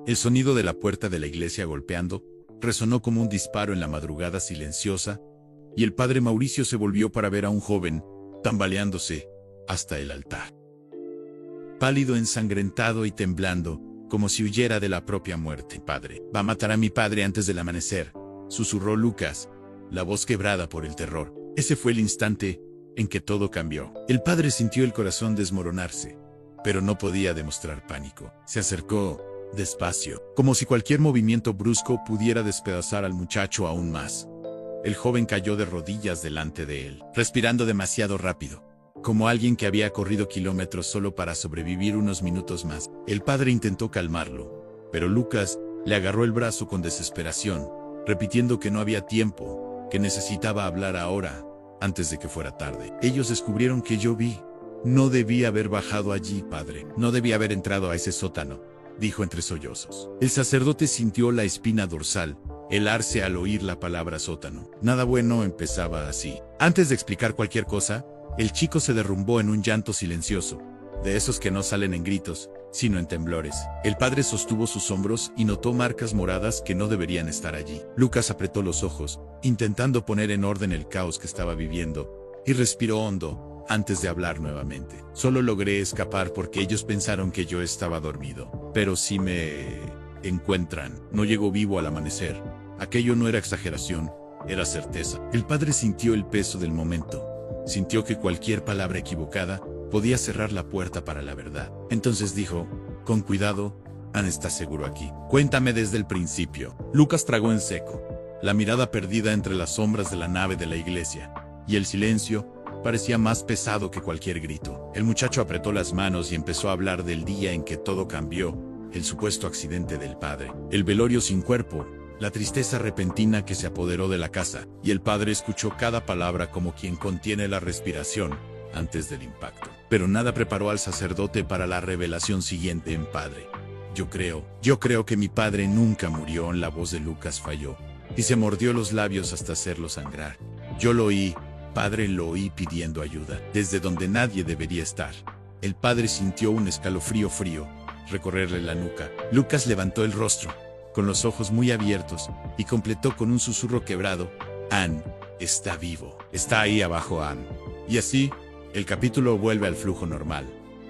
El sonido de la puerta de la iglesia golpeando resonó como un disparo en la madrugada silenciosa, y el padre Mauricio se volvió para ver a un joven, tambaleándose, hasta el altar. Pálido, ensangrentado y temblando, como si huyera de la propia muerte. «Padre, va a matar a mi padre antes del amanecer», susurró Lucas, la voz quebrada por el terror. Ese fue el instante en que todo cambió. El padre sintió el corazón desmoronarse, pero no podía demostrar pánico. Se acercó despacio, como si cualquier movimiento brusco pudiera despedazar al muchacho aún más. El joven cayó de rodillas delante de él, respirando demasiado rápido, como alguien que había corrido kilómetros solo para sobrevivir unos minutos más. El padre intentó calmarlo, pero Lucas le agarró el brazo con desesperación, repitiendo que no había tiempo, que necesitaba hablar ahora, antes de que fuera tarde. «Ellos descubrieron que yo vi. No debí haber bajado allí, padre. No debí haber entrado a ese sótano», dijo entre sollozos. El sacerdote sintió la espina dorsal helarse al oír la palabra sótano. Nada bueno empezaba así. Antes de explicar cualquier cosa, el chico se derrumbó en un llanto silencioso, de esos que no salen en gritos, sino en temblores. El padre sostuvo sus hombros y notó marcas moradas que no deberían estar allí. Lucas apretó los ojos, intentando poner en orden el caos que estaba viviendo, y respiró hondo antes de hablar nuevamente. «Solo logré escapar porque ellos pensaron que yo estaba dormido. Pero si me encuentran, no llego vivo al amanecer». Aquello no era exageración, era certeza. El padre sintió el peso del momento. Sintió que cualquier palabra equivocada podía cerrar la puerta para la verdad. Entonces dijo, con cuidado: «Ann está seguro aquí. Cuéntame desde el principio». Lucas tragó en seco, la mirada perdida entre las sombras de la nave de la iglesia, y el silencio parecía más pesado que cualquier grito. El muchacho apretó las manos y empezó a hablar del día en que todo cambió, el supuesto accidente del padre, el velorio sin cuerpo, la tristeza repentina que se apoderó de la casa, y el padre escuchó cada palabra como quien contiene la respiración antes del impacto. Pero nada preparó al sacerdote para la revelación siguiente en «Padre, yo creo que mi padre nunca murió». La voz de Lucas falló, y se mordió los labios hasta hacerlo sangrar. «Yo lo oí, padre, lo oí pidiendo ayuda, desde donde nadie debería estar». El padre sintió un escalofrío frío recorrerle la nuca. Lucas levantó el rostro, con los ojos muy abiertos, y completó con un susurro quebrado: «Ann está vivo. Está ahí abajo, Ann». Y así, el capítulo vuelve al flujo normal,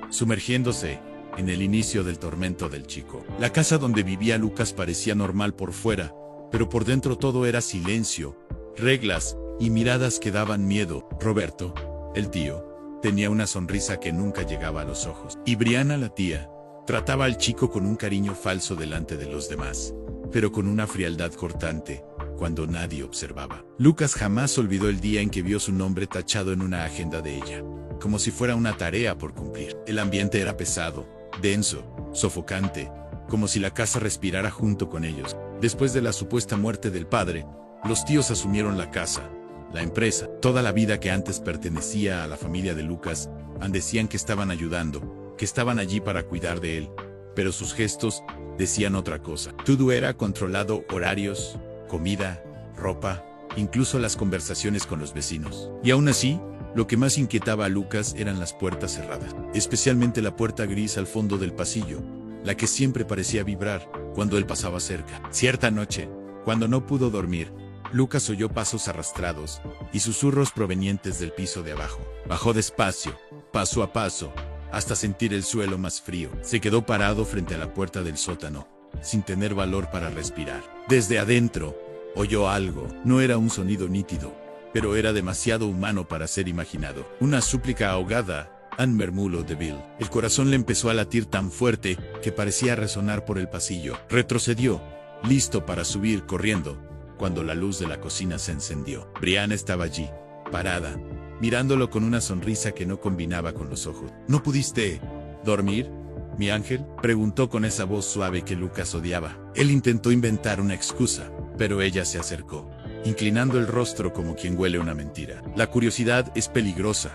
sumergiéndose en el inicio del tormento del chico. La casa donde vivía Lucas parecía normal por fuera, pero por dentro todo era silencio, reglas y miradas que daban miedo. Roberto, el tío, tenía una sonrisa que nunca llegaba a los ojos. Y Brianna, la tía, trataba al chico con un cariño falso delante de los demás, pero con una frialdad cortante cuando nadie observaba. Lucas jamás olvidó el día en que vio su nombre tachado en una agenda de ella, como si fuera una tarea por cumplir. El ambiente era pesado, denso, sofocante, como si la casa respirara junto con ellos. Después de la supuesta muerte del padre, los tíos asumieron la casa, la empresa, toda la vida que antes pertenecía a la familia de Lucas. Decían que estaban ayudando, que estaban allí para cuidar de él, pero sus gestos decían otra cosa. Todo era controlado: horarios, comida, ropa, incluso las conversaciones con los vecinos. Y aún así, lo que más inquietaba a Lucas eran las puertas cerradas, especialmente la puerta gris al fondo del pasillo, la que siempre parecía vibrar cuando él pasaba cerca. Cierta noche, cuando no pudo dormir, Lucas oyó pasos arrastrados y susurros provenientes del piso de abajo. Bajó despacio, paso a paso, hasta sentir el suelo más frío. Se quedó parado frente a la puerta del sótano, sin tener valor para respirar. Desde adentro, oyó algo. No era un sonido nítido, pero era demasiado humano para ser imaginado. Una súplica ahogada: «Ann», murmuró Deville. El corazón le empezó a latir tan fuerte que parecía resonar por el pasillo. Retrocedió, listo para subir corriendo, cuando la luz de la cocina se encendió. Brianna estaba allí, parada, mirándolo con una sonrisa que no combinaba con los ojos. «¿No pudiste dormir, mi ángel?», preguntó con esa voz suave que Lucas odiaba. Él intentó inventar una excusa, pero ella se acercó, inclinando el rostro como quien huele una mentira. «La curiosidad es peligrosa,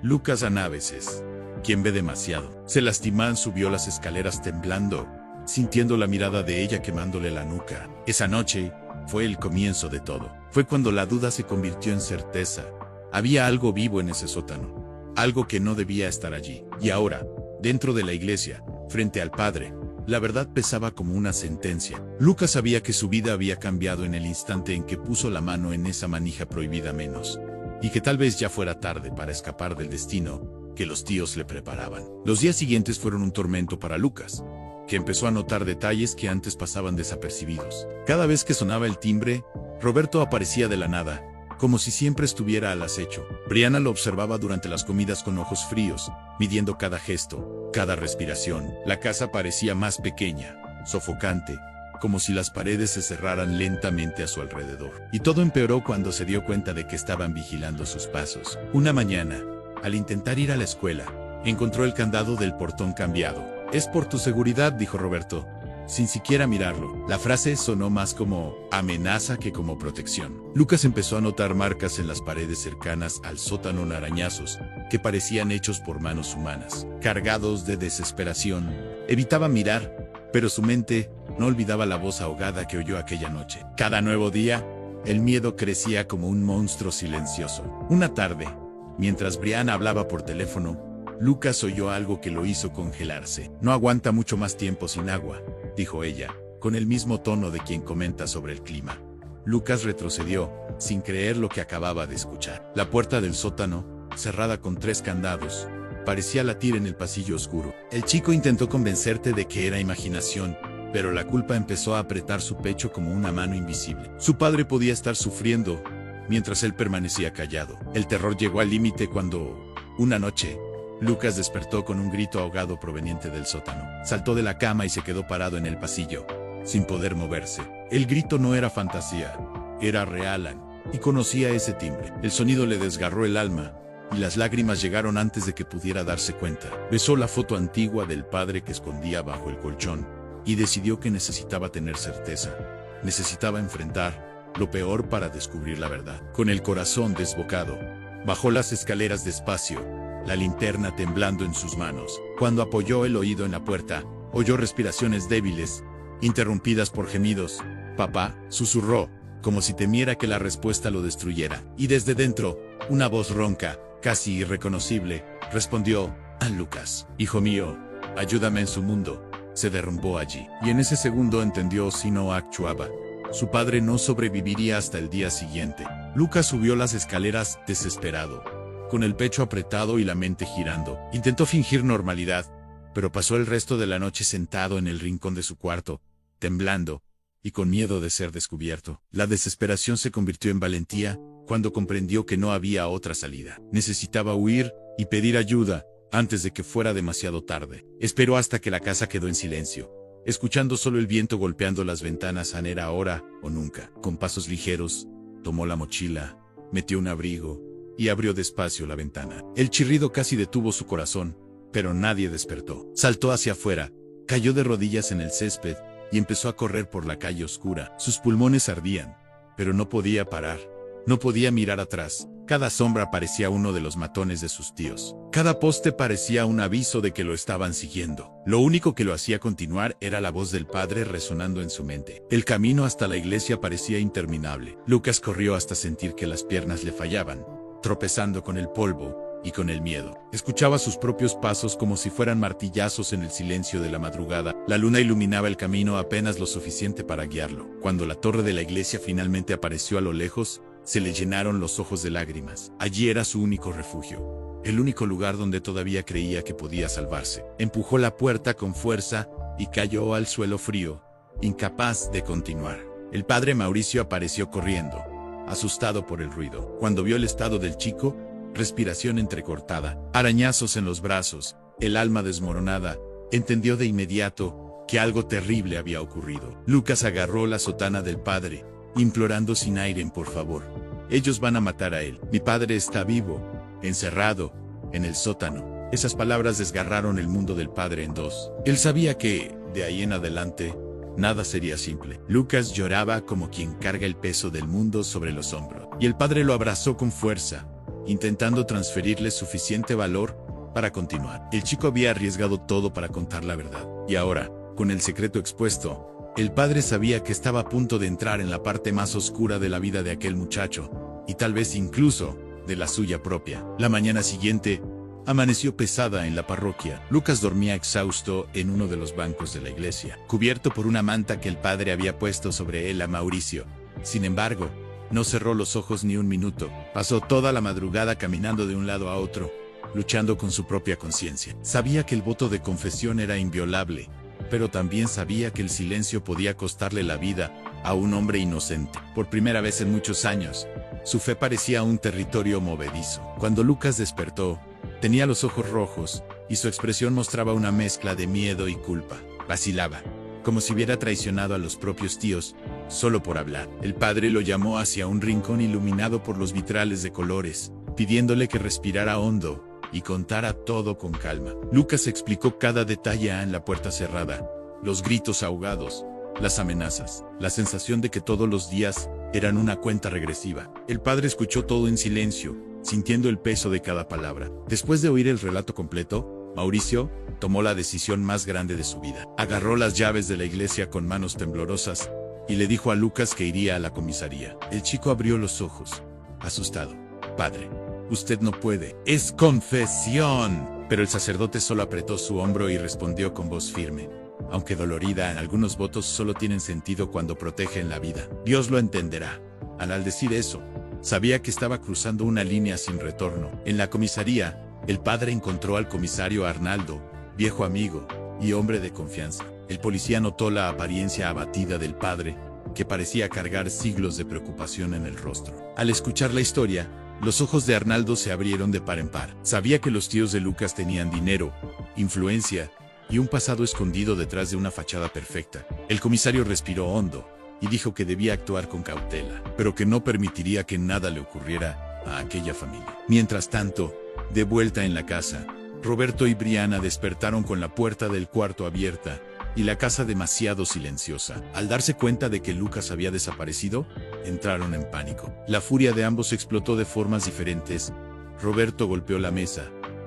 Lucas. A veces, quien ve demasiado». Se lastimó, subió las escaleras temblando, sintiendo la mirada de ella quemándole la nuca. Esa noche fue el comienzo de todo. Fue cuando la duda se convirtió en certeza. Había algo vivo en ese sótano, algo que no debía estar allí. Y ahora, dentro de la iglesia, frente al padre, La verdad pesaba como una sentencia. Lucas sabía que su vida había cambiado en el instante en que puso la mano en esa manija prohibida menos, y que tal vez ya fuera tarde para escapar del destino que los tíos le preparaban. Los días siguientes fueron un tormento para Lucas, que empezó a notar detalles que antes pasaban desapercibidos. Cada vez que sonaba el timbre, Roberto aparecía de la nada, como si siempre estuviera al acecho. Brianna lo observaba durante las comidas con ojos fríos, midiendo cada gesto, cada respiración. La casa parecía más pequeña, sofocante, como si las paredes se cerraran lentamente a su alrededor. Y todo empeoró cuando se dio cuenta de que estaban vigilando sus pasos. Una mañana, al intentar ir a la escuela, encontró el candado del portón cambiado. «Es por tu seguridad», dijo Roberto, sin siquiera mirarlo. La frase sonó más como amenaza que como protección. Lucas empezó a notar marcas en las paredes cercanas al sótano, arañazos que parecían hechos por manos humanas. Cargados de desesperación, evitaba mirar, pero su mente no olvidaba la voz ahogada que oyó aquella noche. Cada nuevo día, el miedo crecía como un monstruo silencioso. Una tarde, mientras Brianna hablaba por teléfono, Lucas oyó algo que lo hizo congelarse. «No aguanta mucho más tiempo sin agua», dijo ella, con el mismo tono de quien comenta sobre el clima. Lucas retrocedió, sin creer lo que acababa de escuchar. La puerta del sótano, cerrada con 3 candados, parecía latir en el pasillo oscuro. El chico intentó convencerte de que era imaginación, pero la culpa empezó a apretar su pecho como una mano invisible. Su padre podía estar sufriendo, mientras él permanecía callado. El terror llegó al límite cuando, una noche, Lucas despertó con un grito ahogado proveniente del sótano. Saltó de la cama y se quedó parado en el pasillo, sin poder moverse. El grito no era fantasía, era real, y conocía ese timbre. El sonido le desgarró el alma, y las lágrimas llegaron antes de que pudiera darse cuenta. Besó la foto antigua del padre que escondía bajo el colchón, y decidió que necesitaba tener certeza. Necesitaba enfrentar lo peor para descubrir la verdad. Con el corazón desbocado, bajó las escaleras despacio, la linterna temblando en sus manos. Cuando apoyó el oído en la puerta, oyó respiraciones débiles, interrumpidas por gemidos. «Papá», susurró, como si temiera que la respuesta lo destruyera. Y desde dentro, una voz ronca, casi irreconocible, respondió: «Lucas, hijo mío, ayúdame en su mundo». Se derrumbó allí. Y en ese segundo entendió si no actuaba, su padre no sobreviviría hasta el día siguiente. Lucas subió las escaleras desesperado, con el pecho apretado y la mente girando. Intentó fingir normalidad, pero pasó el resto de la noche sentado en el rincón de su cuarto, temblando, y con miedo de ser descubierto. La desesperación se convirtió en valentía, cuando comprendió que no había otra salida. Necesitaba huir y pedir ayuda, antes de que fuera demasiado tarde. Esperó hasta que la casa quedó en silencio, escuchando solo el viento golpeando las ventanas. Era ahora o nunca. Con pasos ligeros, tomó la mochila, metió un abrigo, y abrió despacio la ventana. El chirrido casi detuvo su corazón, pero nadie despertó. Saltó hacia afuera, cayó de rodillas en el césped, y empezó a correr por la calle oscura. Sus pulmones ardían, pero no podía parar. No podía mirar atrás. Cada sombra parecía uno de los matones de sus tíos. Cada poste parecía un aviso de que lo estaban siguiendo. Lo único que lo hacía continuar era la voz del padre resonando en su mente. El camino hasta la iglesia parecía interminable. Lucas corrió hasta sentir que las piernas le fallaban, tropezando con el polvo y con el miedo. Escuchaba sus propios pasos como si fueran martillazos en el silencio de la madrugada. La luna iluminaba el camino apenas lo suficiente para guiarlo. Cuando la torre de la iglesia finalmente apareció a lo lejos, se le llenaron los ojos de lágrimas. Allí era su único refugio, el único lugar donde todavía creía que podía salvarse. Empujó la puerta con fuerza y cayó al suelo frío, incapaz de continuar. El padre Mauricio apareció corriendo, asustado por el ruido. Cuando vio el estado del chico, respiración entrecortada, arañazos en los brazos, el alma desmoronada, entendió de inmediato que algo terrible había ocurrido. Lucas agarró la sotana del padre, implorando sin aire: «Por favor, ellos van a matar a él. Mi padre está vivo, encerrado, en el sótano». Esas palabras desgarraron el mundo del padre en dos. Él sabía que, de ahí en adelante, nada sería simple. Lucas lloraba como quien carga el peso del mundo sobre los hombros. Y el padre lo abrazó con fuerza, intentando transferirle suficiente valor para continuar. El chico había arriesgado todo para contar la verdad. Y ahora, con el secreto expuesto, el padre sabía que estaba a punto de entrar en la parte más oscura de la vida de aquel muchacho, y tal vez incluso de la suya propia. La mañana siguiente, Amaneció pesada en la parroquia. Lucas dormía exhausto en uno de los bancos de la iglesia, cubierto por una manta que el padre había puesto sobre él a Mauricio. Sin embargo, no cerró los ojos ni un minuto. Pasó toda la madrugada caminando de un lado a otro, luchando con su propia conciencia. Sabía que el voto de confesión era inviolable, pero también sabía que el silencio podía costarle la vida a un hombre inocente. Por primera vez en muchos años, su fe parecía un territorio movedizo. Cuando Lucas despertó, tenía los ojos rojos, y su expresión mostraba una mezcla de miedo y culpa. Vacilaba, como si hubiera traicionado a los propios tíos, solo por hablar. El padre lo llamó hacia un rincón iluminado por los vitrales de colores, pidiéndole que respirara hondo y contara todo con calma. Lucas explicó cada detalle en la puerta cerrada, los gritos ahogados, las amenazas, la sensación de que todos los días eran una cuenta regresiva. El padre escuchó todo en silencio, sintiendo el peso de cada palabra. Después de oír el relato completo, Mauricio tomó la decisión más grande de su vida. Agarró las llaves de la iglesia con manos temblorosas y le dijo a Lucas que iría a la comisaría. El chico abrió los ojos, asustado. «Padre, usted no puede. Es confesión». Pero el sacerdote solo apretó su hombro y respondió con voz firme. Aunque dolorida, algunos votos solo tienen sentido cuando protegen la vida. Dios lo entenderá. Al decir eso, sabía que estaba cruzando una línea sin retorno. En la comisaría, el padre encontró al comisario Arnaldo, viejo amigo y hombre de confianza. El policía notó la apariencia abatida del padre, que parecía cargar siglos de preocupación en el rostro. Al escuchar la historia, los ojos de Arnaldo se abrieron de par en par. Sabía que los tíos de Lucas tenían dinero, influencia y un pasado escondido detrás de una fachada perfecta. El comisario respiró hondo y dijo que debía actuar con cautela, pero que no permitiría que nada le ocurriera a aquella familia. Mientras tanto, de vuelta en la casa, Roberto y Brianna despertaron con la puerta del cuarto abierta y la casa demasiado silenciosa. Al darse cuenta de que Lucas había desaparecido, entraron en pánico. La furia de ambos explotó de formas diferentes. Roberto golpeó la mesa,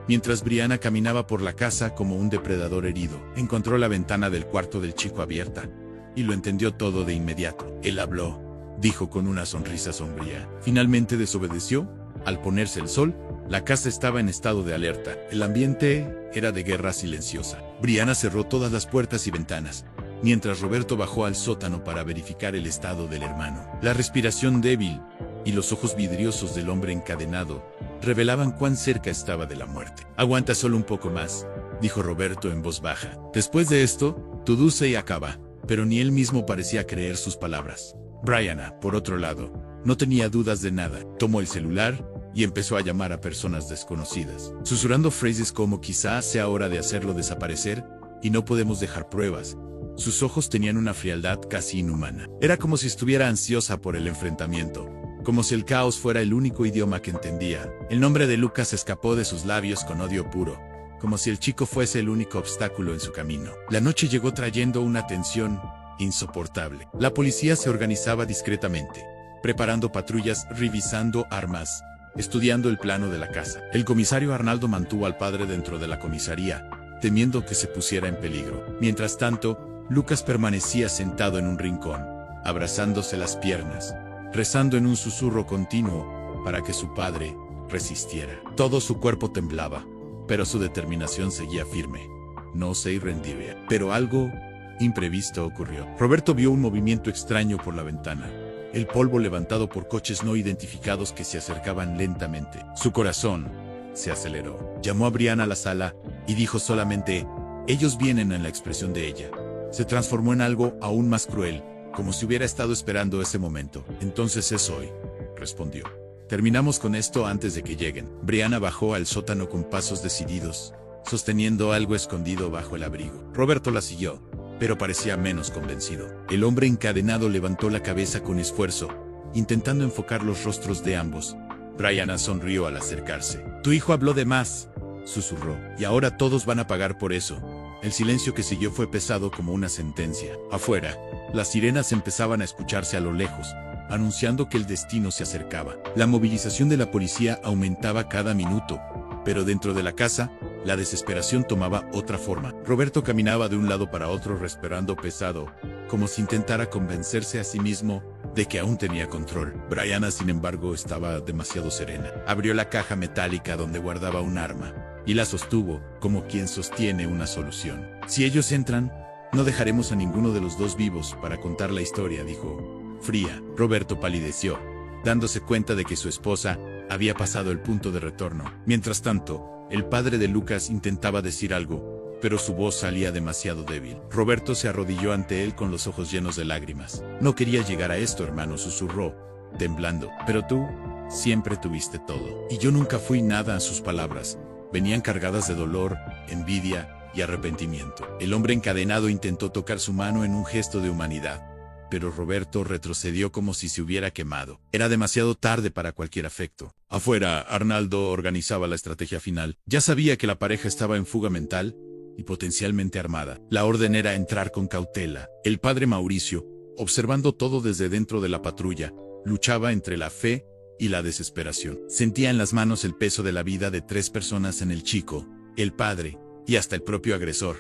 mientras Brianna caminaba por la casa como un depredador herido. Encontró la ventana del cuarto del chico abierta y lo entendió todo de inmediato. Él habló, dijo con una sonrisa sombría. Finalmente desobedeció. Al ponerse el sol, la casa estaba en estado de alerta. El ambiente era de guerra silenciosa. Brianna cerró todas las puertas y ventanas, mientras Roberto bajó al sótano para verificar el estado del hermano. La respiración débil y los ojos vidriosos del hombre encadenado revelaban cuán cerca estaba de la muerte. «Aguanta solo un poco más», dijo Roberto en voz baja. «Después de esto, todo se acaba». Pero ni él mismo parecía creer sus palabras. Brianna, por otro lado, no tenía dudas de nada. Tomó el celular y empezó a llamar a personas desconocidas, susurrando frases como «quizás sea hora de hacerlo desaparecer y no podemos dejar pruebas». Sus ojos tenían una frialdad casi inhumana. Era como si estuviera ansiosa por el enfrentamiento, como si el caos fuera el único idioma que entendía. El nombre de Lucas escapó de sus labios con odio puro, como si el chico fuese el único obstáculo en su camino. La noche llegó trayendo una tensión insoportable. La policía se organizaba discretamente, preparando patrullas, revisando armas, estudiando el plano de la casa. El comisario Arnaldo mantuvo al padre dentro de la comisaría, temiendo que se pusiera en peligro. Mientras tanto, Lucas permanecía sentado en un rincón, abrazándose las piernas, rezando en un susurro continuo para que su padre resistiera. Todo su cuerpo temblaba, pero su determinación seguía firme. No se rendiría. Pero algo imprevisto ocurrió. Roberto vio un movimiento extraño por la ventana. El polvo levantado por coches no identificados que se acercaban lentamente. Su corazón se aceleró. Llamó a Brianna a la sala y dijo solamente: «Ellos vienen», en la expresión de ella se transformó en algo aún más cruel, como si hubiera estado esperando ese momento. «Entonces es hoy», respondió. «Terminamos con esto antes de que lleguen». Brianna bajó al sótano con pasos decididos, sosteniendo algo escondido bajo el abrigo. Roberto la siguió, pero parecía menos convencido. El hombre encadenado levantó la cabeza con esfuerzo, intentando enfocar los rostros de ambos. Brianna sonrió al acercarse. «Tu hijo habló de más», susurró, «y ahora todos van a pagar por eso». El silencio que siguió fue pesado como una sentencia. Afuera, las sirenas empezaban a escucharse a lo lejos, anunciando que el destino se acercaba. La movilización de la policía aumentaba cada minuto, pero dentro de la casa, la desesperación tomaba otra forma. Roberto caminaba de un lado para otro respirando pesado, como si intentara convencerse a sí mismo de que aún tenía control. Brianna, sin embargo, estaba demasiado serena. Abrió la caja metálica donde guardaba un arma y la sostuvo, como quien sostiene una solución. Si ellos entran, no dejaremos a ninguno de los dos vivos para contar la historia, dijo. Fría. Roberto palideció, dándose cuenta de que su esposa había pasado el punto de retorno. Mientras tanto, el padre de Lucas intentaba decir algo, pero su voz salía demasiado débil. Roberto se arrodilló ante él con los ojos llenos de lágrimas. No quería llegar a esto, hermano, susurró, temblando. Pero tú siempre tuviste todo. Y yo nunca fui nada. Sus palabras venían cargadas de dolor, envidia y arrepentimiento. El hombre encadenado intentó tocar su mano en un gesto de humanidad, pero Roberto retrocedió como si se hubiera quemado. Era demasiado tarde para cualquier afecto. Afuera, Arnaldo organizaba la estrategia final. Ya sabía que la pareja estaba en fuga mental y potencialmente armada. La orden era entrar con cautela. El padre Mauricio, observando todo desde dentro de la patrulla, luchaba entre la fe y la desesperación. Sentía en las manos el peso de la vida de 3 personas en el chico, el padre y hasta el propio agresor.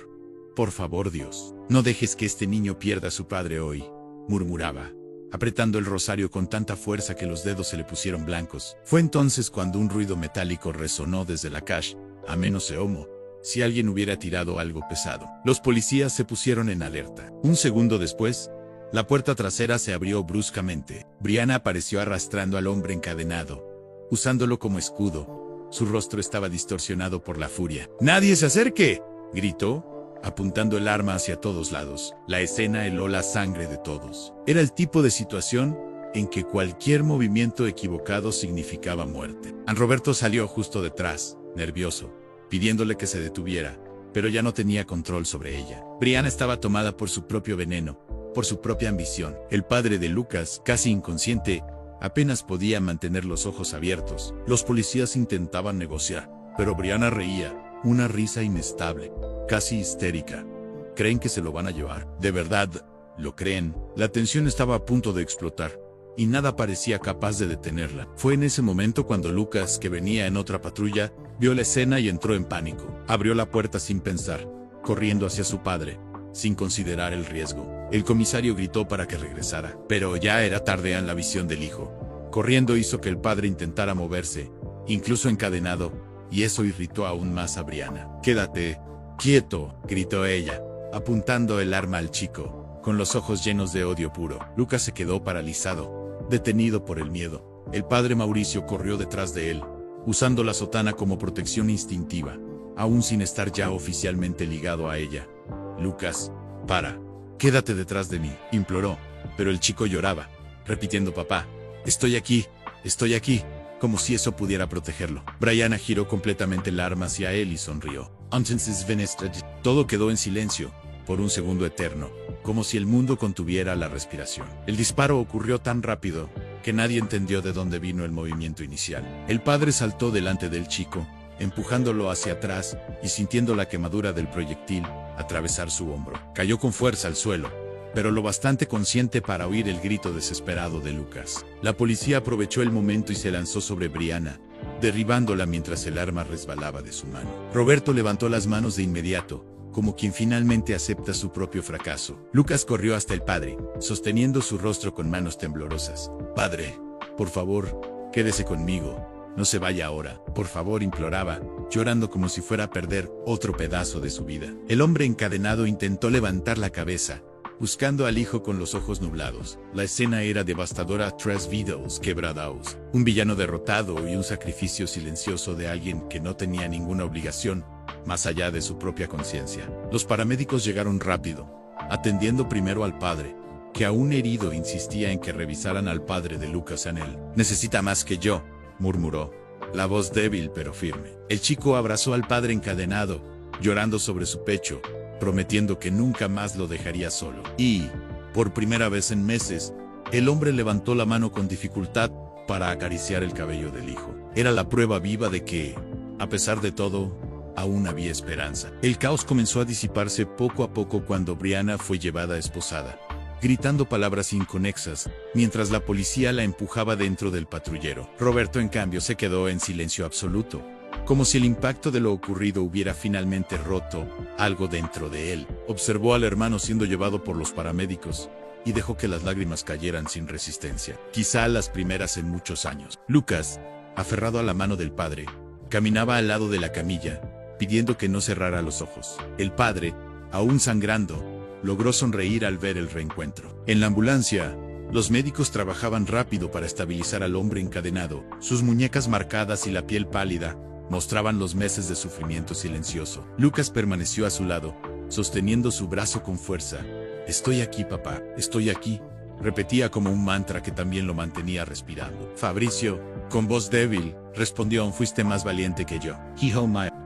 Por favor, Dios, no dejes que este niño pierda a su padre hoy, murmuraba, apretando el rosario con tanta fuerza que los dedos se le pusieron blancos. Fue entonces cuando un ruido metálico resonó desde la calle. A menos se homo, si alguien hubiera tirado algo pesado. Los policías se pusieron en alerta. Un segundo después, la puerta trasera se abrió bruscamente. Brianna apareció arrastrando al hombre encadenado, usándolo como escudo. Su rostro estaba distorsionado por la furia. ¡Nadie se acerque!, gritó, apuntando el arma hacia todos lados. La escena heló la sangre de todos. Era el tipo de situación en que cualquier movimiento equivocado significaba muerte. Roberto salió justo detrás, nervioso, pidiéndole que se detuviera, pero ya no tenía control sobre ella. Brianna estaba tomada por su propio veneno, por su propia ambición. El padre de Lucas, casi inconsciente, apenas podía mantener los ojos abiertos. Los policías intentaban negociar, pero Brianna reía, una risa inestable, casi histérica. ¿Creen que se lo van a llevar? ¿De verdad lo creen? La tensión estaba a punto de explotar, y nada parecía capaz de detenerla. Fue en ese momento cuando Lucas, que venía en otra patrulla, vio la escena y entró en pánico. Abrió la puerta sin pensar, corriendo hacia su padre, sin considerar el riesgo. El comisario gritó para que regresara, pero ya era tarde en la visión del hijo. Corriendo hizo que el padre intentara moverse, incluso encadenado, y eso irritó aún más a Brianna. «Quédate quieto», gritó ella, apuntando el arma al chico, con los ojos llenos de odio puro. Lucas se quedó paralizado, detenido por el miedo. El padre Mauricio corrió detrás de él, usando la sotana como protección instintiva, aún sin estar ya oficialmente ligado a ella. «Lucas, para. Quédate detrás de mí», imploró, pero el chico lloraba, repitiendo «papá, estoy aquí, como si eso pudiera protegerlo. Brianna giró completamente el arma hacia él y sonrió. Entonces todo quedó en silencio, por un segundo eterno, como si el mundo contuviera la respiración. El disparo ocurrió tan rápido que nadie entendió de dónde vino el movimiento inicial. El padre saltó delante del chico, empujándolo hacia atrás y sintiendo la quemadura del proyectil atravesar su hombro. Cayó con fuerza al suelo, pero lo bastante consciente para oír el grito desesperado de Lucas. La policía aprovechó el momento y se lanzó sobre Brianna, derribándola mientras el arma resbalaba de su mano. Roberto levantó las manos de inmediato, como quien finalmente acepta su propio fracaso. Lucas corrió hasta el padre, sosteniendo su rostro con manos temblorosas. «Padre, por favor, quédese conmigo. No se vaya ahora, por favor», imploraba, llorando como si fuera a perder otro pedazo de su vida. El hombre encadenado intentó levantar la cabeza, buscando al hijo con los ojos nublados. La escena era devastadora. 3 vidas quebradas, un villano derrotado y un sacrificio silencioso de alguien que no tenía ninguna obligación, más allá de su propia conciencia. Los paramédicos llegaron rápido, atendiendo primero al padre, que aún herido insistía en que revisaran al padre de Lucas en él. «Necesita más que yo», murmuró, la voz débil pero firme. El chico abrazó al padre encadenado, llorando sobre su pecho, prometiendo que nunca más lo dejaría solo. Y, por primera vez en meses, el hombre levantó la mano con dificultad para acariciar el cabello del hijo. Era la prueba viva de que, a pesar de todo, aún había esperanza. El caos comenzó a disiparse poco a poco cuando Brianna fue llevada esposada, gritando palabras inconexas, mientras la policía la empujaba dentro del patrullero. Roberto, en cambio, se quedó en silencio absoluto, como si el impacto de lo ocurrido hubiera finalmente roto algo dentro de él. Observó al hermano siendo llevado por los paramédicos y dejó que las lágrimas cayeran sin resistencia, quizá las primeras en muchos años. Lucas, aferrado a la mano del padre, caminaba al lado de la camilla, pidiendo que no cerrara los ojos. El padre, aún sangrando, logró sonreír al ver el reencuentro. En la ambulancia, los médicos trabajaban rápido para estabilizar al hombre encadenado. Sus muñecas marcadas y la piel pálida mostraban los meses de sufrimiento silencioso. Lucas permaneció a su lado, sosteniendo su brazo con fuerza. «Estoy aquí, papá, estoy aquí», repetía como un mantra que también lo mantenía respirando. Fabricio, con voz débil, respondió: «Fuiste más valiente que yo».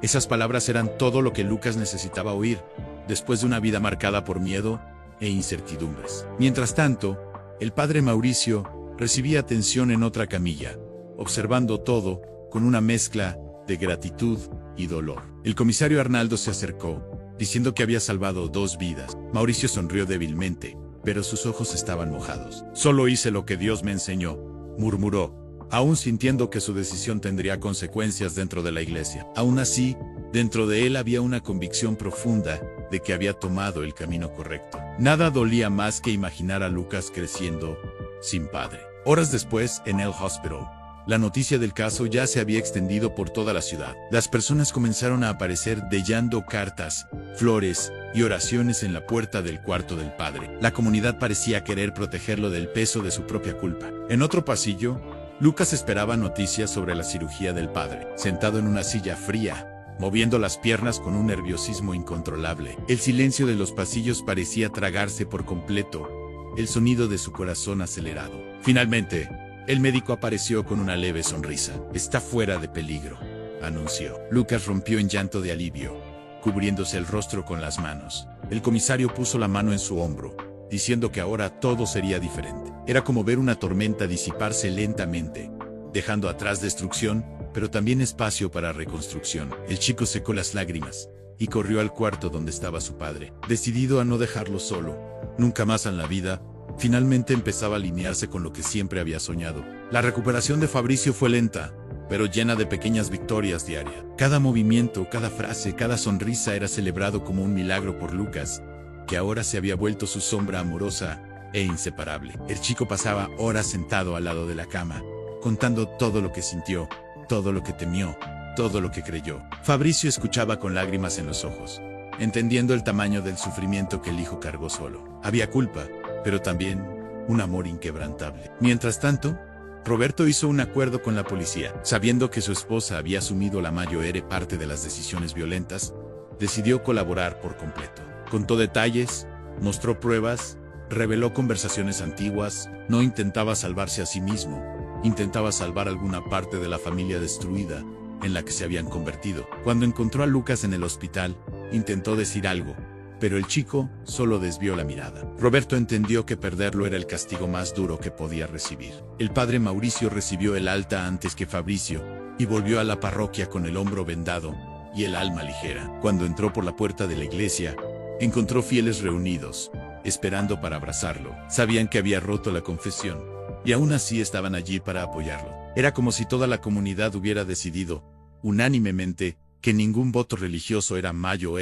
Esas palabras eran todo lo que Lucas necesitaba oír, después de una vida marcada por miedo e incertidumbres. Mientras tanto, el padre Mauricio recibía atención en otra camilla, observando todo con una mezcla de gratitud y dolor. El comisario Arnaldo se acercó, diciendo que había salvado 2 vidas. Mauricio sonrió débilmente, pero sus ojos estaban mojados. «Solo hice lo que Dios me enseñó», murmuró, aún sintiendo que su decisión tendría consecuencias dentro de la iglesia. Aún así, dentro de él había una convicción profunda de que había tomado el camino correcto. Nada dolía más que imaginar a Lucas creciendo sin padre. Horas después, en el hospital, la noticia del caso ya se había extendido por toda la ciudad. Las personas comenzaron a aparecer dejando cartas, flores y oraciones en la puerta del cuarto del padre. La comunidad parecía querer protegerlo del peso de su propia culpa. En otro pasillo, Lucas esperaba noticias sobre la cirugía del padre, sentado en una silla fría, moviendo las piernas con un nerviosismo incontrolable. El silencio de los pasillos parecía tragarse por completo el sonido de su corazón acelerado. Finalmente, el médico apareció con una leve sonrisa. «Está fuera de peligro», anunció. Lucas rompió en llanto de alivio, cubriéndose el rostro con las manos. El comisario puso la mano en su hombro, diciendo que ahora todo sería diferente. Era como ver una tormenta disiparse lentamente, dejando atrás destrucción, pero también espacio para reconstrucción. El chico secó las lágrimas y corrió al cuarto donde estaba su padre, decidido a no dejarlo solo. Nunca más en la vida, finalmente empezaba a alinearse con lo que siempre había soñado. La recuperación de Fabricio fue lenta, pero llena de pequeñas victorias diarias. Cada movimiento, cada frase, cada sonrisa era celebrado como un milagro por Lucas, que ahora se había vuelto su sombra amorosa e inseparable. El chico pasaba horas sentado al lado de la cama, contando todo lo que sintió, todo lo que temió, todo lo que creyó. Fabricio escuchaba con lágrimas en los ojos, entendiendo el tamaño del sufrimiento que el hijo cargó solo. Había culpa, pero también un amor inquebrantable. Mientras tanto, Roberto hizo un acuerdo con la policía. Sabiendo que su esposa había asumido la mayor parte de las decisiones violentas, decidió colaborar por completo. Contó detalles, mostró pruebas, reveló conversaciones antiguas. No intentaba salvarse a sí mismo, intentaba salvar alguna parte de la familia destruida en la que se habían convertido. Cuando encontró a Lucas en el hospital, intentó decir algo, pero el chico solo desvió la mirada. Roberto entendió que perderlo era el castigo más duro que podía recibir. El padre Mauricio recibió el alta antes que Fabricio y volvió a la parroquia con el hombro vendado y el alma ligera. Cuando entró por la puerta de la iglesia, encontró fieles reunidos, esperando para abrazarlo. Sabían que había roto la confesión, y aún así estaban allí para apoyarlo. Era como si toda la comunidad hubiera decidido, unánimemente, que ningún voto religioso era mayor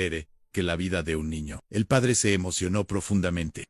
que la vida de un niño. El padre se emocionó profundamente.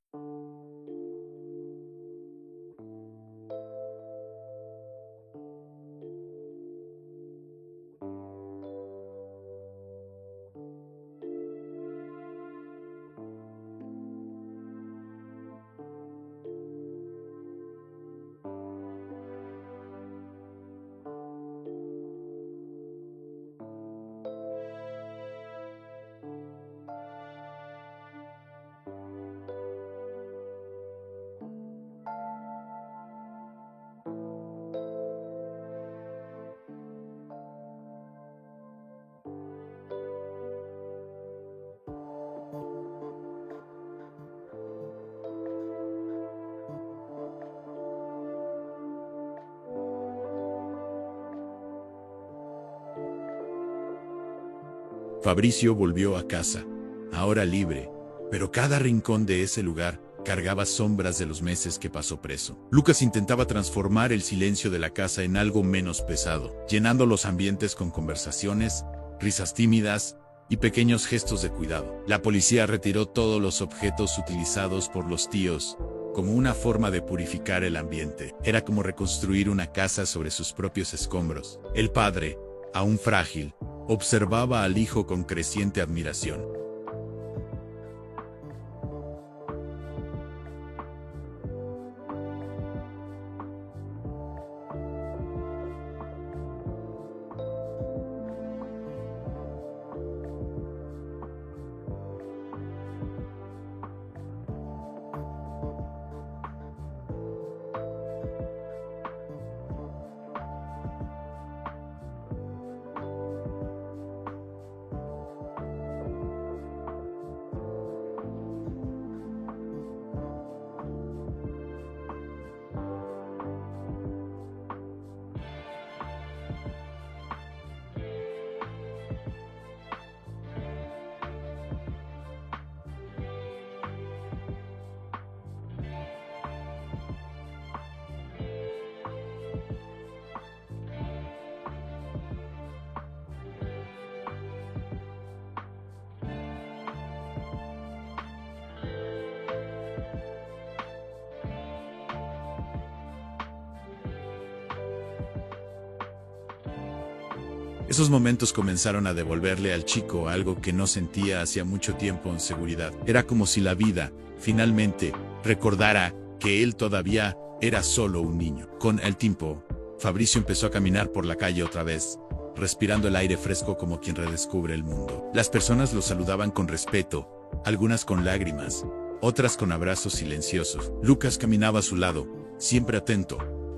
Fabricio volvió a casa, ahora libre, pero cada rincón de ese lugar cargaba sombras de los meses que pasó preso. Lucas intentaba transformar el silencio de la casa en algo menos pesado, llenando los ambientes con conversaciones, risas tímidas y pequeños gestos de cuidado. La policía retiró todos los objetos utilizados por los tíos, como una forma de purificar el ambiente. Era como reconstruir una casa sobre sus propios escombros. El padre, aún frágil, observaba al hijo con creciente admiración. Esos momentos comenzaron a devolverle al chico algo que no sentía hacía mucho tiempo en seguridad. Era como si la vida, finalmente, recordara que él todavía era solo un niño. Con el tiempo, Fabricio empezó a caminar por la calle otra vez, respirando el aire fresco como quien redescubre el mundo. Las personas lo saludaban con respeto, algunas con lágrimas, otras con abrazos silenciosos. Lucas caminaba a su lado, siempre atento,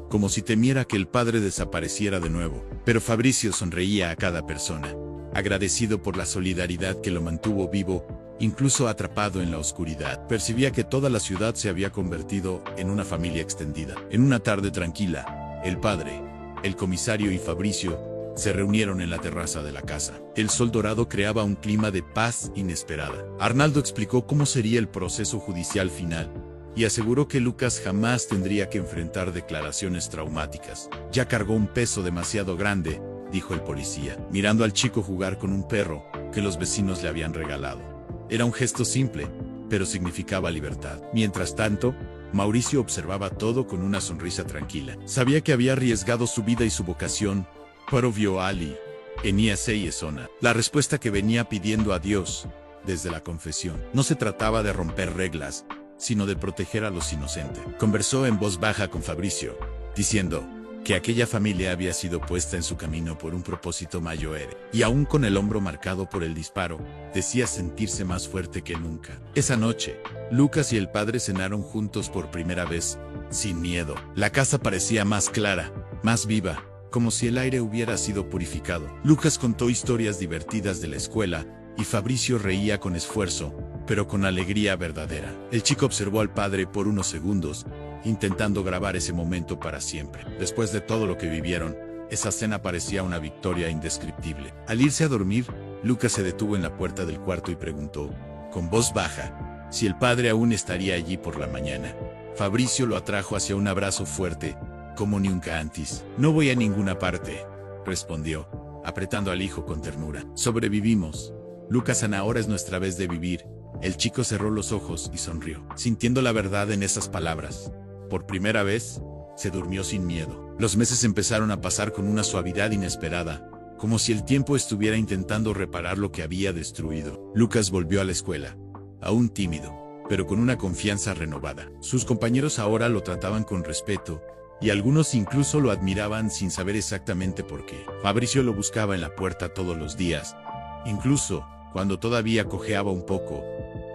como si temiera que el padre desapareciera de nuevo. Pero Fabricio sonreía a cada persona, agradecido por la solidaridad que lo mantuvo vivo, incluso atrapado en la oscuridad. Percibía que toda la ciudad se había convertido en una familia extendida. En una tarde tranquila, el padre, el comisario y Fabricio se reunieron en la terraza de la casa. El sol dorado creaba un clima de paz inesperada. Arnaldo explicó cómo sería el proceso judicial final y aseguró que Lucas jamás tendría que enfrentar declaraciones traumáticas. Ya cargó un peso demasiado grande, dijo el policía, mirando al chico jugar con un perro que los vecinos le habían regalado. Era un gesto simple, pero significaba libertad. Mientras tanto, Mauricio observaba todo con una sonrisa tranquila. Sabía que había arriesgado su vida y su vocación, pero vio a Ali, Eníase y Esona. La respuesta que venía pidiendo a Dios desde la confesión. No se trataba de romper reglas, sino de proteger a los inocentes. Conversó en voz baja con Fabricio, diciendo que aquella familia había sido puesta en su camino por un propósito mayor, y aún con el hombro marcado por el disparo, decía sentirse más fuerte que nunca. Esa noche, Lucas y el padre cenaron juntos por primera vez, sin miedo. La casa parecía más clara, más viva, como si el aire hubiera sido purificado. Lucas contó historias divertidas de la escuela, y Fabricio reía con esfuerzo, pero con alegría verdadera. El chico observó al padre por unos segundos, intentando grabar ese momento para siempre. Después de todo lo que vivieron, esa cena parecía una victoria indescriptible. Al irse a dormir, Lucas se detuvo en la puerta del cuarto y preguntó, con voz baja, si el padre aún estaría allí por la mañana. Fabricio lo atrajo hacia un abrazo fuerte, como nunca antes. No voy a ninguna parte, respondió, apretando al hijo con ternura. Sobrevivimos. Lucas, ahora es nuestra vez de vivir. El chico cerró los ojos y sonrió, sintiendo la verdad en esas palabras. Por primera vez, se durmió sin miedo. Los meses empezaron a pasar con una suavidad inesperada, como si el tiempo estuviera intentando reparar lo que había destruido. Lucas volvió a la escuela, aún tímido, pero con una confianza renovada. Sus compañeros ahora lo trataban con respeto, y algunos incluso lo admiraban sin saber exactamente por qué. Fabricio lo buscaba en la puerta todos los días, incluso cuando todavía cojeaba un poco,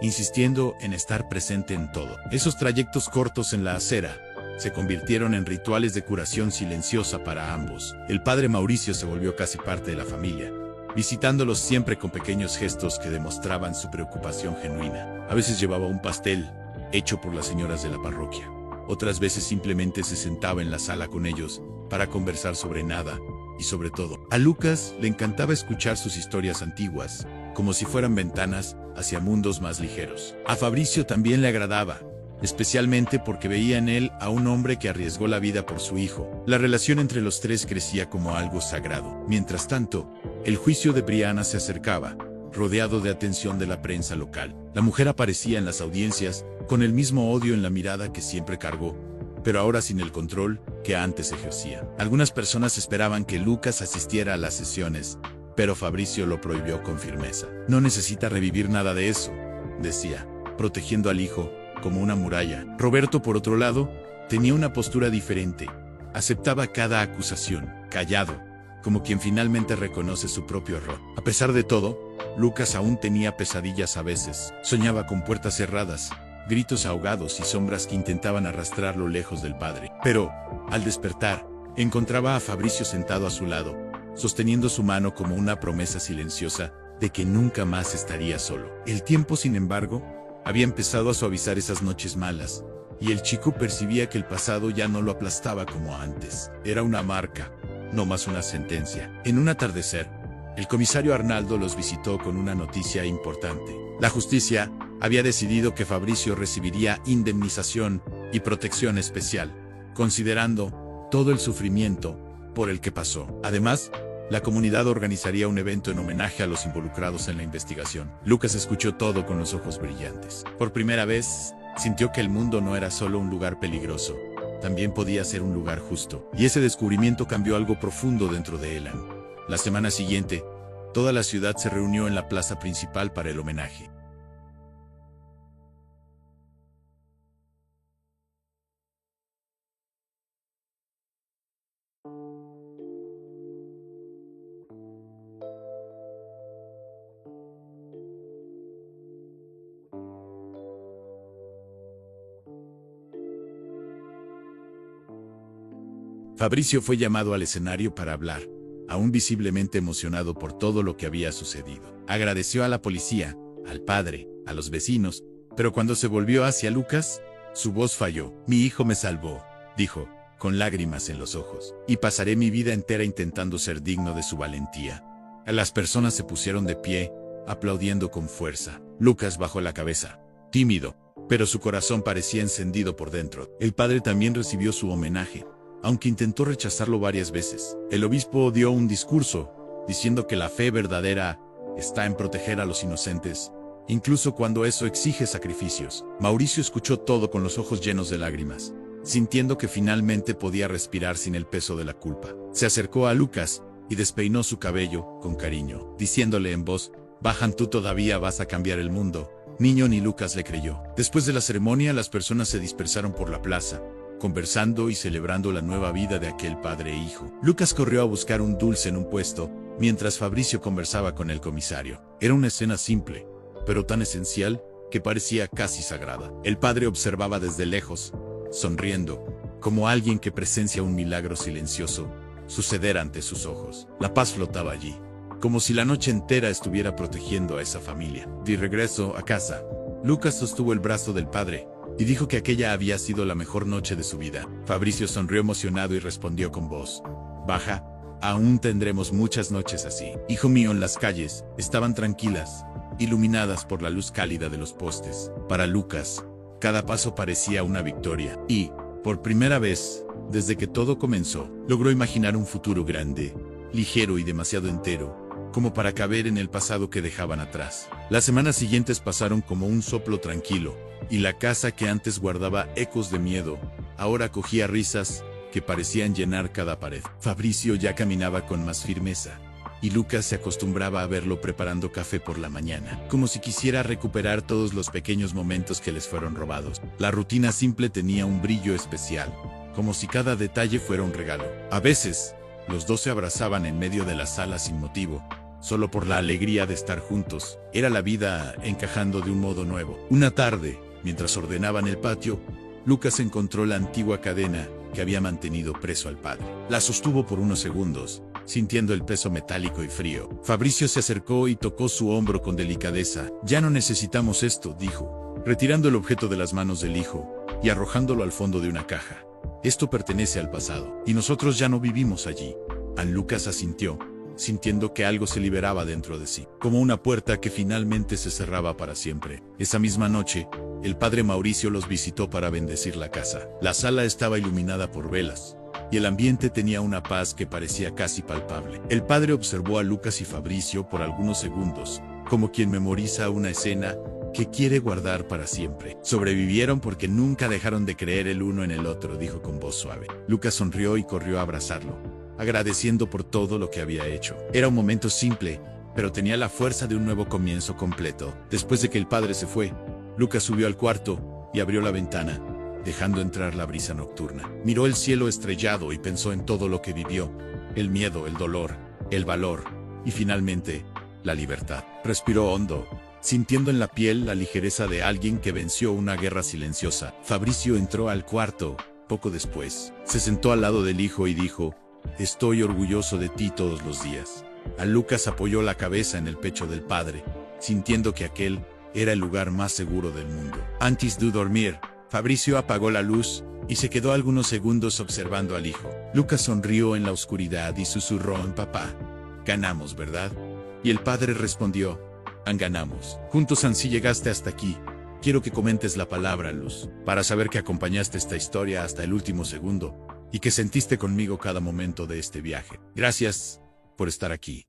insistiendo en estar presente en todo. Esos trayectos cortos en la acera se convirtieron en rituales de curación silenciosa para ambos. El padre Mauricio se volvió casi parte de la familia, visitándolos siempre con pequeños gestos que demostraban su preocupación genuina. A veces llevaba un pastel, hecho por las señoras de la parroquia. Otras veces simplemente se sentaba en la sala con ellos, para conversar sobre nada, y sobre todo. A Lucas le encantaba escuchar sus historias antiguas, como si fueran ventanas hacia mundos más ligeros. A Fabricio también le agradaba, especialmente porque veía en él a un hombre que arriesgó la vida por su hijo. La relación entre los tres crecía como algo sagrado. Mientras tanto, el juicio de Brianna se acercaba, rodeado de atención de la prensa local. La mujer aparecía en las audiencias, con el mismo odio en la mirada que siempre cargó, pero ahora sin el control que antes ejercía. Algunas personas esperaban que Lucas asistiera a las sesiones, pero Fabricio lo prohibió con firmeza. No necesita revivir nada de eso, decía, protegiendo al hijo, como una muralla. Roberto, por otro lado, tenía una postura diferente. Aceptaba cada acusación, callado, como quien finalmente reconoce su propio error. A pesar de todo, Lucas aún tenía pesadillas a veces. Soñaba con puertas cerradas, gritos ahogados y sombras que intentaban arrastrarlo lejos del padre. Pero, al despertar, encontraba a Fabricio sentado a su lado, sosteniendo su mano como una promesa silenciosa de que nunca más estaría solo. El tiempo, sin embargo, había empezado a suavizar esas noches malas, y el chico percibía que el pasado ya no lo aplastaba como antes. Era una marca, no más una sentencia. En un atardecer, el comisario Arnaldo los visitó con una noticia importante. La justicia había decidido que Fabricio recibiría indemnización y protección especial, considerando todo el sufrimiento por el que pasó. Además, la comunidad organizaría un evento en homenaje a los involucrados en la investigación. Lucas escuchó todo con los ojos brillantes. Por primera vez, sintió que el mundo no era solo un lugar peligroso, también podía ser un lugar justo. Y ese descubrimiento cambió algo profundo dentro de Elan. La semana siguiente, toda la ciudad se reunió en la plaza principal para el homenaje. Fabricio fue llamado al escenario para hablar, aún visiblemente emocionado por todo lo que había sucedido. Agradeció a la policía, al padre, a los vecinos, pero cuando se volvió hacia Lucas, su voz falló. «Mi hijo me salvó», dijo, con lágrimas en los ojos, «y pasaré mi vida entera intentando ser digno de su valentía». Las personas se pusieron de pie, aplaudiendo con fuerza. Lucas bajó la cabeza, tímido, pero su corazón parecía encendido por dentro. El padre también recibió su homenaje, aunque intentó rechazarlo varias veces. El obispo dio un discurso, diciendo que la fe verdadera está en proteger a los inocentes, incluso cuando eso exige sacrificios. Mauricio escuchó todo con los ojos llenos de lágrimas, sintiendo que finalmente podía respirar sin el peso de la culpa. Se acercó a Lucas y despeinó su cabello con cariño, diciéndole en voz baja: «Tú todavía vas a cambiar el mundo, niño». Ni Lucas le creyó. Después de la ceremonia, las personas se dispersaron por la plaza, conversando y celebrando la nueva vida de aquel padre e hijo. Lucas corrió a buscar un dulce en un puesto, mientras Fabricio conversaba con el comisario. Era una escena simple, pero tan esencial, que parecía casi sagrada. El padre observaba desde lejos, sonriendo, como alguien que presencia un milagro silencioso suceder ante sus ojos. La paz flotaba allí, como si la noche entera estuviera protegiendo a esa familia. De regreso a casa, Lucas sostuvo el brazo del padre y dijo que aquella había sido la mejor noche de su vida. Fabricio sonrió emocionado y respondió con voz baja: «Aún tendremos muchas noches así, hijo mío». Las calles estaban tranquilas, iluminadas por la luz cálida de los postes. Para Lucas, cada paso parecía una victoria, y, por primera vez, desde que todo comenzó, logró imaginar un futuro grande, ligero y demasiado entero, como para caber en el pasado que dejaban atrás. Las semanas siguientes pasaron como un soplo tranquilo, y la casa que antes guardaba ecos de miedo, ahora acogía risas que parecían llenar cada pared. Fabricio ya caminaba con más firmeza, y Lucas se acostumbraba a verlo preparando café por la mañana, como si quisiera recuperar todos los pequeños momentos que les fueron robados. La rutina simple tenía un brillo especial, como si cada detalle fuera un regalo. A veces, los dos se abrazaban en medio de la sala sin motivo, solo por la alegría de estar juntos. Era la vida encajando de un modo nuevo. Una tarde, mientras ordenaban el patio, Lucas encontró la antigua cadena que había mantenido preso al padre. La sostuvo por unos segundos, sintiendo el peso metálico y frío. Fabricio se acercó y tocó su hombro con delicadeza. «Ya no necesitamos esto», dijo, retirando el objeto de las manos del hijo y arrojándolo al fondo de una caja. «Esto pertenece al pasado, y nosotros ya no vivimos allí». Lucas asintió, sintiendo que algo se liberaba dentro de sí, como una puerta que finalmente se cerraba para siempre. Esa misma noche, el padre Mauricio los visitó para bendecir la casa. La sala estaba iluminada por velas, y el ambiente tenía una paz que parecía casi palpable. El padre observó a Lucas y Fabricio por algunos segundos, como quien memoriza una escena que quiere guardar para siempre. «Sobrevivieron porque nunca dejaron de creer el uno en el otro», dijo con voz suave. Lucas sonrió y corrió a abrazarlo, agradeciendo por todo lo que había hecho. Era un momento simple, pero tenía la fuerza de un nuevo comienzo completo. Después de que el padre se fue, Lucas subió al cuarto y abrió la ventana, dejando entrar la brisa nocturna. Miró el cielo estrellado y pensó en todo lo que vivió: el miedo, el dolor, el valor y finalmente, la libertad. Respiró hondo, sintiendo en la piel la ligereza de alguien que venció una guerra silenciosa. Fabricio entró al cuarto poco después. Se sentó al lado del hijo y dijo: «Estoy orgulloso de ti todos los días». A Lucas apoyó la cabeza en el pecho del padre, sintiendo que aquel era el lugar más seguro del mundo. Antes de dormir, Fabricio apagó la luz y se quedó algunos segundos observando al hijo. Lucas sonrió en la oscuridad y susurró en papá: «Ganamos, ¿verdad?». Y el padre respondió: «Ganamos. Juntos así llegaste hasta aquí. Quiero que comentes la palabra, Luz, para saber que acompañaste esta historia hasta el último segundo y que sentiste conmigo cada momento de este viaje. Gracias por estar aquí».